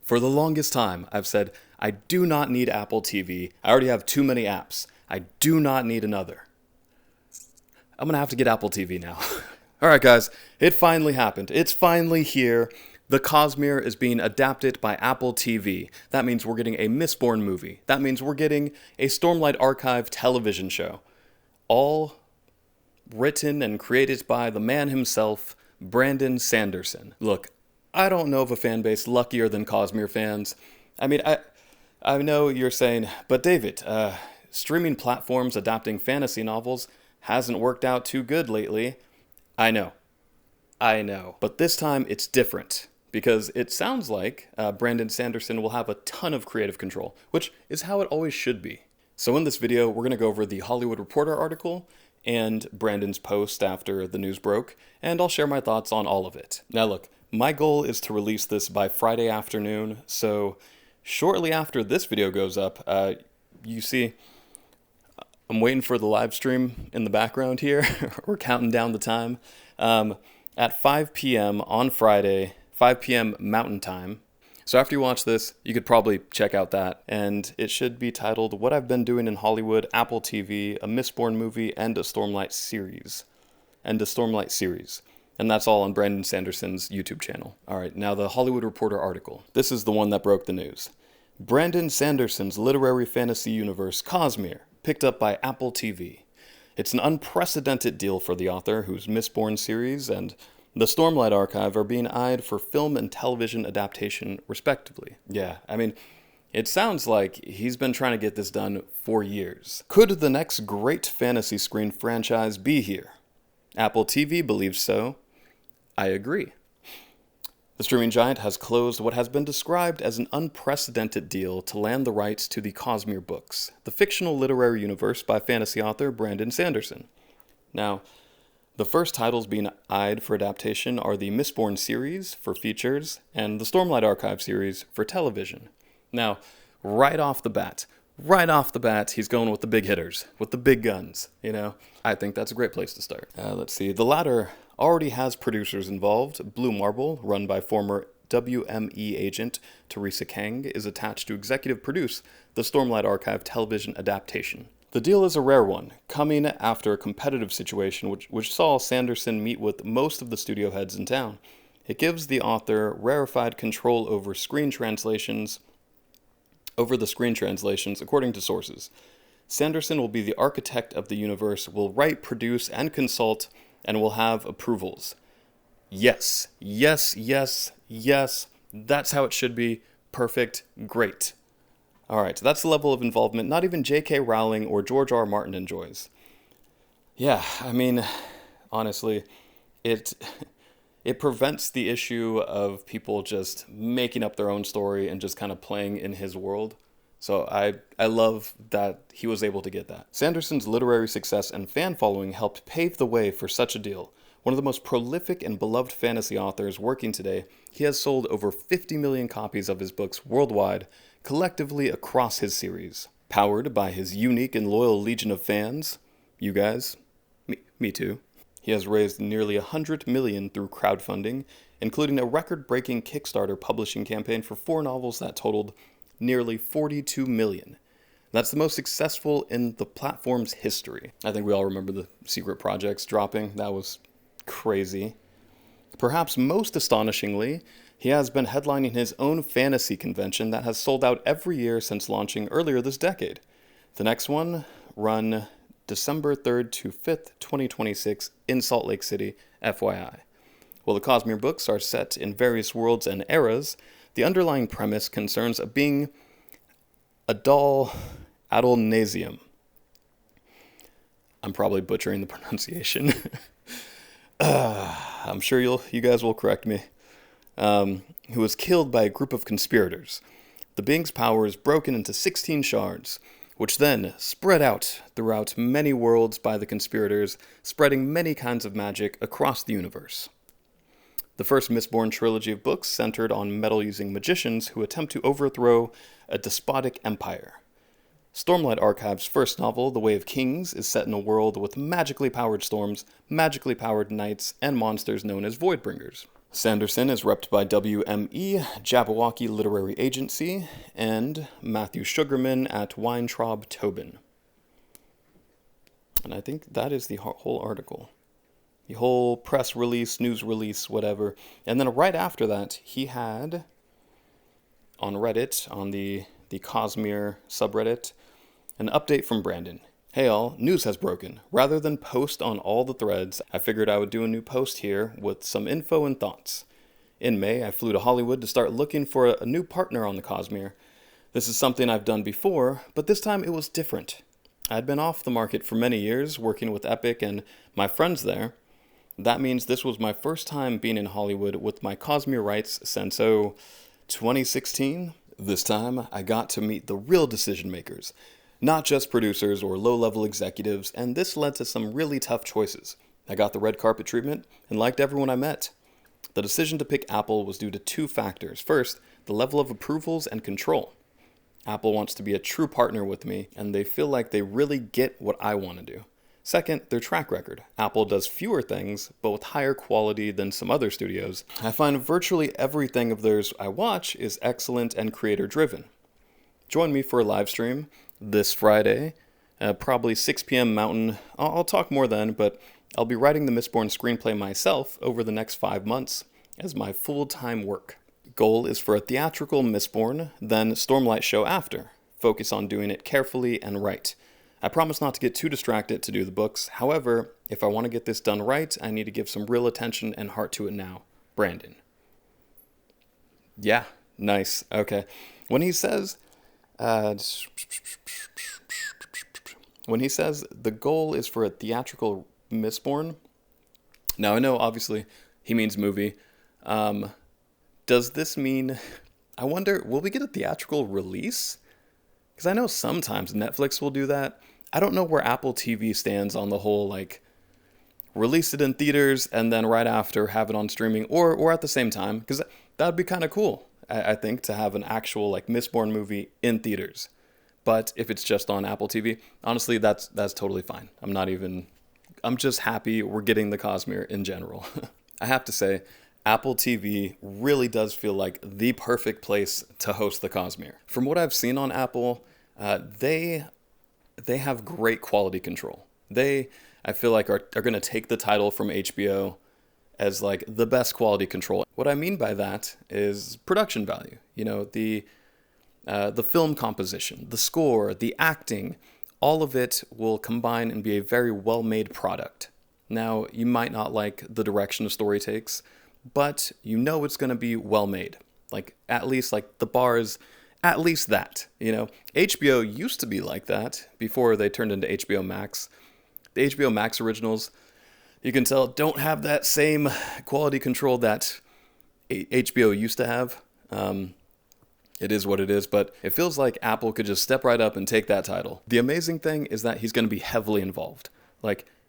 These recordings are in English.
For the longest time, I've said, I do not need Apple TV. I already have too many apps. I do not need another. I'm gonna have to get Apple TV now. Alright guys, it finally happened. It's finally here. The Cosmere is being adapted by Apple TV. That means we're getting a Mistborn movie. That means we're getting a Stormlight Archive television show. All written and created by the man himself, Brandon Sanderson. Look, I don't know of a fan base luckier than Cosmere fans. I mean, I know you're saying, but David, streaming platforms adapting fantasy novels hasn't worked out too good lately. I know. But this time it's different. Because it sounds like Brandon Sanderson will have a ton of creative control, which is how it always should be. So in this video, we're going to go over the Hollywood Reporter article and Brandon's post after the news broke, and I'll share my thoughts on all of it. Now look, my goal is to release this by Friday afternoon, so shortly after this video goes up, you see, I'm waiting for the live stream in the background here. We're counting down the time. At 5 p.m. on Friday, 5 p.m. Mountain Time. So after you watch this, you could probably check out that, and it should be titled What I've Been Doing in Hollywood, Apple TV, a Mistborn movie, and a Stormlight series. And that's all on Brandon Sanderson's YouTube channel. Alright, now the Hollywood Reporter article. This is the one that broke the news. Brandon Sanderson's literary fantasy universe, Cosmere, picked up by Apple TV. It's an unprecedented deal for the author, whose Mistborn series and the Stormlight Archive are being eyed for film and television adaptation, respectively. Yeah, I mean, it sounds like he's been trying to get this done for years. Could the next great fantasy screen franchise be here? Apple TV believes so. I agree. The streaming giant has closed what has been described as an unprecedented deal to land the rights to the Cosmere books, the fictional literary universe by fantasy author Brandon Sanderson. Now, the first titles being eyed for adaptation are the Mistborn series for features and the Stormlight Archive series for television. Now, right off the bat, he's going with the big hitters, with the big guns, you know? I think that's a great place to start. Let's see, the latter already has producers involved. Blue Marble, run by former WME agent Teresa Kang, is attached to executive produce the Stormlight Archive television adaptation. The deal is a rare one, coming after a competitive situation which saw Sanderson meet with most of the studio heads in town. It gives the author rarefied control over the screen translations, according to sources. Sanderson will be the architect of the universe, will write, produce, and consult, and will have approvals. Yes, that's how it should be. Perfect, great. Alright, so that's the level of involvement not even J.K. Rowling or George R. R. Martin enjoys. Yeah, I mean, honestly, it prevents the issue of people just making up their own story and just kind of playing in his world. So I love that he was able to get that. Sanderson's literary success and fan following helped pave the way for such a deal. One of the most prolific and beloved fantasy authors working today, he has sold over 50 million copies of his books worldwide, collectively across his series. Powered by his unique and loyal legion of fans, you guys, me too, he has raised nearly $100 million through crowdfunding, including a record-breaking Kickstarter publishing campaign for 4 novels that totaled nearly $42 million. That's the most successful in the platform's history. I think we all remember the secret projects dropping. That was crazy. Perhaps most astonishingly, he has been headlining his own fantasy convention that has sold out every year since launching earlier this decade. The next one, run December 3rd to 5th, 2026 in Salt Lake City, FYI. While the Cosmere books are set in various worlds and eras, the underlying premise concerns being adolnasium. I'm probably butchering the pronunciation. I'm sure you guys will correct me. Who was killed by a group of conspirators. The being's power is broken into 16 shards, which then spread out throughout many worlds by the conspirators, spreading many kinds of magic across the universe. The first Mistborn trilogy of books centered on metal-using magicians who attempt to overthrow a despotic empire. Stormlight Archive's first novel, The Way of Kings, is set in a world with magically powered storms, magically powered knights, and monsters known as Voidbringers. Sanderson is repped by WME, Jabberwocky Literary Agency, and Matthew Sugarman at Weintraub Tobin. And I think that is the whole article. The whole press release, news release, whatever. And then right after that, he had, on Reddit, on the Cosmere subreddit, an update from Brandin. Hey all, news has broken. Rather than post on all the threads, I figured I would do a new post here with some info and thoughts. In May, I flew to Hollywood to start looking for a new partner on the Cosmere. This is something I've done before, but this time it was different. I'd been off the market for many years, working with Epic and my friends there. That means this was my first time being in Hollywood with my Cosmere rights since, 2016? This time, I got to meet the real decision makers, not just producers or low-level executives, and this led to some really tough choices. I got the red carpet treatment and liked everyone I met. The decision to pick Apple was due to two factors. First, the level of approvals and control. Apple wants to be a true partner with me, and they feel like they really get what I want to do. Second, their track record. Apple does fewer things, but with higher quality than some other studios. I find virtually everything of theirs I watch is excellent and creator-driven. Join me for a live stream this Friday, probably 6 p.m. Mountain. I'll talk more then, but I'll be writing the Mistborn screenplay myself over the next 5 months as my full-time work. Goal is for a theatrical Mistborn, then Stormlight show after. Focus on doing it carefully and right. I promise not to get too distracted to do the books. However, if I want to get this done right, I need to give some real attention and heart to it now. Brandin. Yeah, nice. Okay. When he says the goal is for a theatrical Mistborn, now I know obviously he means movie. Does this mean, I wonder, will we get a theatrical release? Because I know sometimes Netflix will do that. I don't know where Apple TV stands on the whole, release it in theaters and then right after have it on streaming or at the same time. Because that would be kind of cool, I think, to have an actual, Mistborn movie in theaters. But if it's just on Apple TV, honestly, that's totally fine. I'm just happy we're getting the Cosmere in general. I have to say, Apple TV really does feel like the perfect place to host the Cosmere. From what I've seen on Apple, they have great quality control. I feel like are going to take the title from HBO as the best quality control. What I mean by that is production value. The film composition, the score, the acting, all of it will combine and be a very well-made product. Now, you might not like the direction a story takes, but it's going to be well-made. At least, the bar is at least that, HBO used to be like that before they turned into HBO Max. The HBO Max originals, you can tell, don't have that same quality control that HBO used to have. It is what it is, but it feels like Apple could just step right up and take that title. The amazing thing is that he's going to be heavily involved.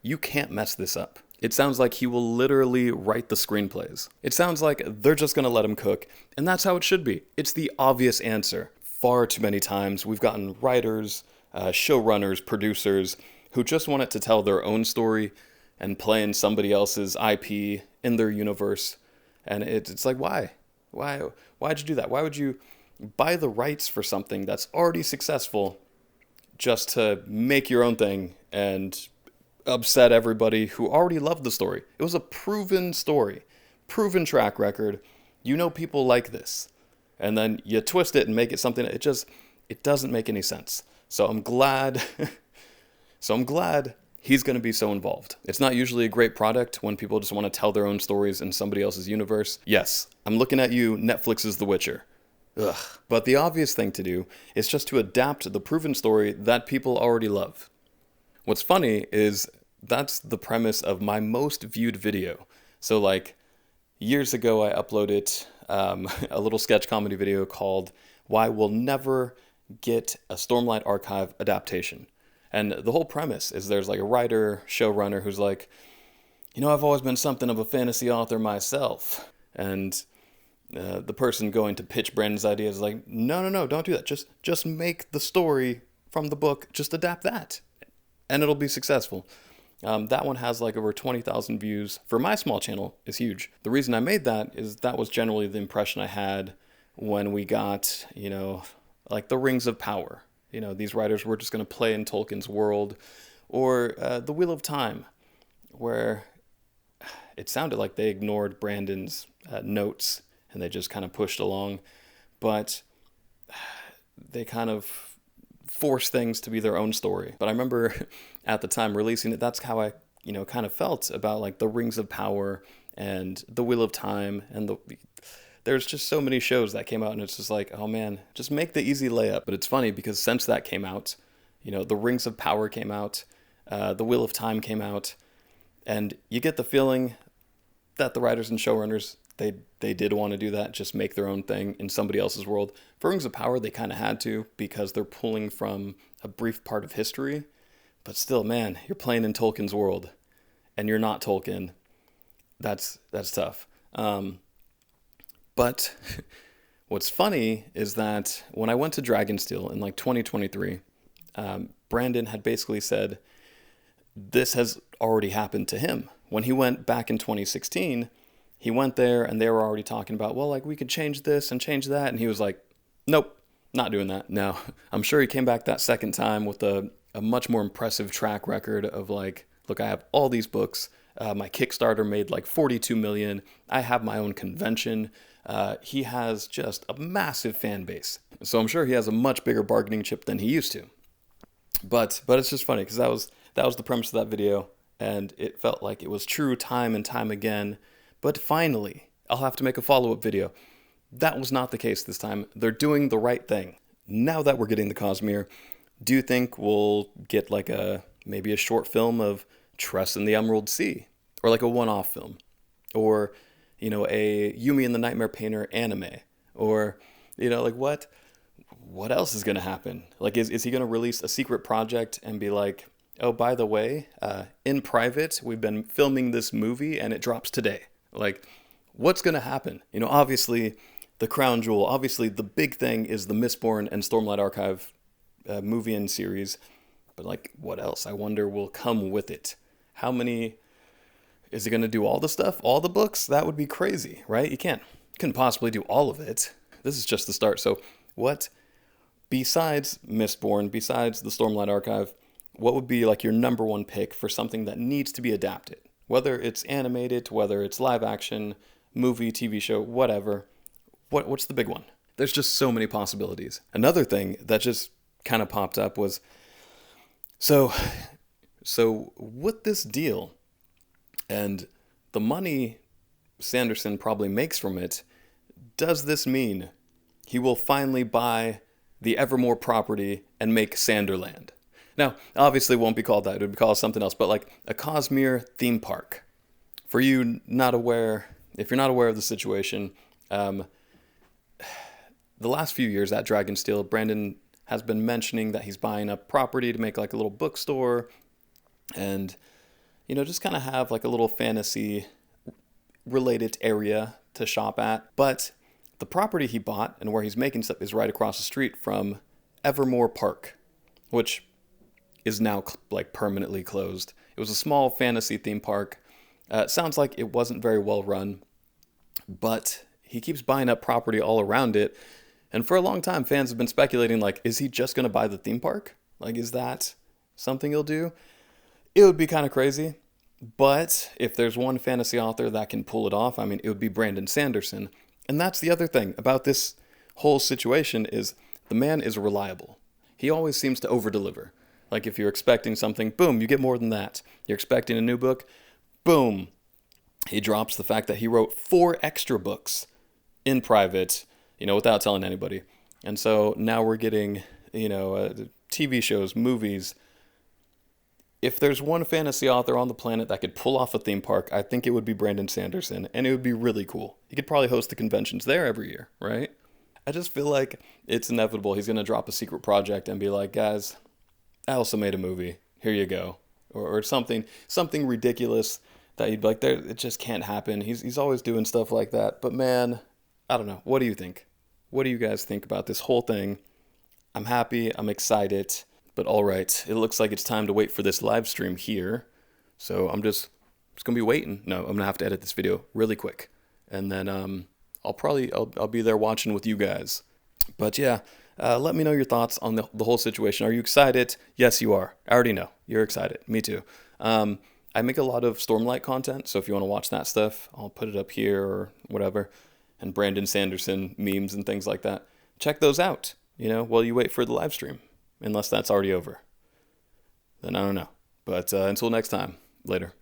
You can't mess this up. It sounds like he will literally write the screenplays. It sounds like they're just going to let him cook, and that's how it should be. It's the obvious answer. Far too many times we've gotten writers, showrunners, producers who just want it to tell their own story and play in somebody else's IP in their universe. And it's like, why? Why'd you do that? Why would you buy the rights for something that's already successful just to make your own thing and upset everybody who already loved the story? It was a proven story, proven track record. People like this. And then you twist it and make it something, it doesn't make any sense. So I'm glad he's going to be so involved. It's not usually a great product when people just want to tell their own stories in somebody else's universe. Yes, I'm looking at you, Netflix's The Witcher. Ugh. But the obvious thing to do is just to adapt the proven story that people already love. What's funny is that's the premise of my most viewed video. So years ago I uploaded a little sketch comedy video called Why We'll Never Get a Stormlight Archive Adaptation. And the whole premise is there's a writer, showrunner who's I've always been something of a fantasy author myself. And the person going to pitch Brandon's idea is no, don't do that. Just make the story from the book, just adapt that, and it'll be successful. That one has like over 20,000 views. For my small channel, is huge. The reason I made that is that was generally the impression I had when we got, like the Rings of Power. These writers were just going to play in Tolkien's world. Or The Wheel of Time, where it sounded like they ignored Brandon's notes and they just kind of pushed along. But they kind of force things to be their own story. But I remember at the time releasing it, that's how I, kind of felt about like the Rings of Power and the Wheel of Time, and there's just so many shows that came out, and it's just like, oh man, just make the easy layup. But it's funny because since that came out, the Rings of Power came out, the Wheel of Time came out, and you get the feeling that the writers and showrunners, they did want to do that, just make their own thing in somebody else's world. For Rings of Power, they kind of had to, because they're pulling from a brief part of history. But still, man, you're playing in Tolkien's world, and you're not Tolkien. That's tough. But what's funny is that when I went to Dragonsteel in like 2023, Brandon had basically said this has already happened to him. When he went back in 2016, he went there and they were already talking about, well, like we could change this and change that. And he was like, nope, not doing that. Now, I'm sure he came back that second time with a much more impressive track record of like, look, I have all these books. My Kickstarter made like 42 million. I have my own convention. He has just a massive fan base. So I'm sure he has a much bigger bargaining chip than he used to. But it's just funny because that was the premise of that video, and it felt like it was true time and time again. But finally, I'll have to make a follow-up video. That was not the case this time. They're doing the right thing. Now that we're getting the Cosmere, do you think we'll get like maybe a short film of Trust in the Emerald Sea? Or like a one-off film? Or, a Yumi and the Nightmare Painter anime? Or, like what else is going to happen? Like, is he going to release a secret project and be like, oh, by the way, in private, we've been filming this movie and it drops today? Like, what's going to happen? Obviously, the crown jewel, obviously the big thing is the Mistborn and Stormlight Archive movie and series. But like, what else, I wonder, will come with it? How many... Is he going to do all the stuff? All the books? That would be crazy, right? You couldn't possibly do all of it. This is just the start. So what, besides Mistborn, besides the Stormlight Archive, what would be like your number one pick for something that needs to be adapted? Whether it's animated, whether it's live action, movie, TV show, whatever. What's the big one? There's just so many possibilities. Another thing that just kind of popped up was, so with this deal and the money Sanderson probably makes from it, does this mean he will finally buy the Evermore property and make Sanderland? Now, obviously it won't be called that. It would be called something else, but like a cosmere theme park. For you not aware, if you're not aware of the situation, the last few years at Dragonsteel, Brandon has been mentioning that he's buying up property to make like a little bookstore and, just kind of have like a little fantasy related area to shop at. But the property he bought and where he's making stuff is right across the street from Evermore Park, which is now like permanently closed. It was a small fantasy theme park. It sounds like it wasn't very well run, but he keeps buying up property all around it. And for a long time, fans have been speculating, like, is he just going to buy the theme park? Like, is that something he'll do? It would be kind of crazy. But if there's one fantasy author that can pull it off, I mean, it would be Brandon Sanderson. And that's the other thing about this whole situation is the man is reliable. He always seems to over-deliver. Like, if you're expecting something, boom, you get more than that. You're expecting a new book, boom. He drops the fact that he wrote 4 extra books in private, without telling anybody. And so now we're getting, TV shows, movies. If there's one fantasy author on the planet that could pull off a theme park, I think it would be Brandon Sanderson, and it would be really cool. He could probably host the conventions there every year, right? I just feel like it's inevitable. He's going to drop a secret project and be like, guys, I also made a movie. Here you go. Or something ridiculous that you'd be like, it just can't happen. He's always doing stuff like that. But man, I don't know. What do you think? What do you guys think about this whole thing? I'm happy. I'm excited. But all right, it looks like it's time to wait for this live stream here So I'm just gonna be waiting. No, I'm gonna have to edit this video really quick, and then I'll be there watching with you guys. But yeah, let me know your thoughts on the whole situation. Are you excited? Yes, you are. I already know you're excited. Me too. I make a lot of Stormlight content, so if you want to watch that stuff, I'll put it up here or whatever. And Brandon Sanderson memes and things like that. Check those out, while you wait for the live stream. Unless that's already over. Then I don't know. But until next time, later.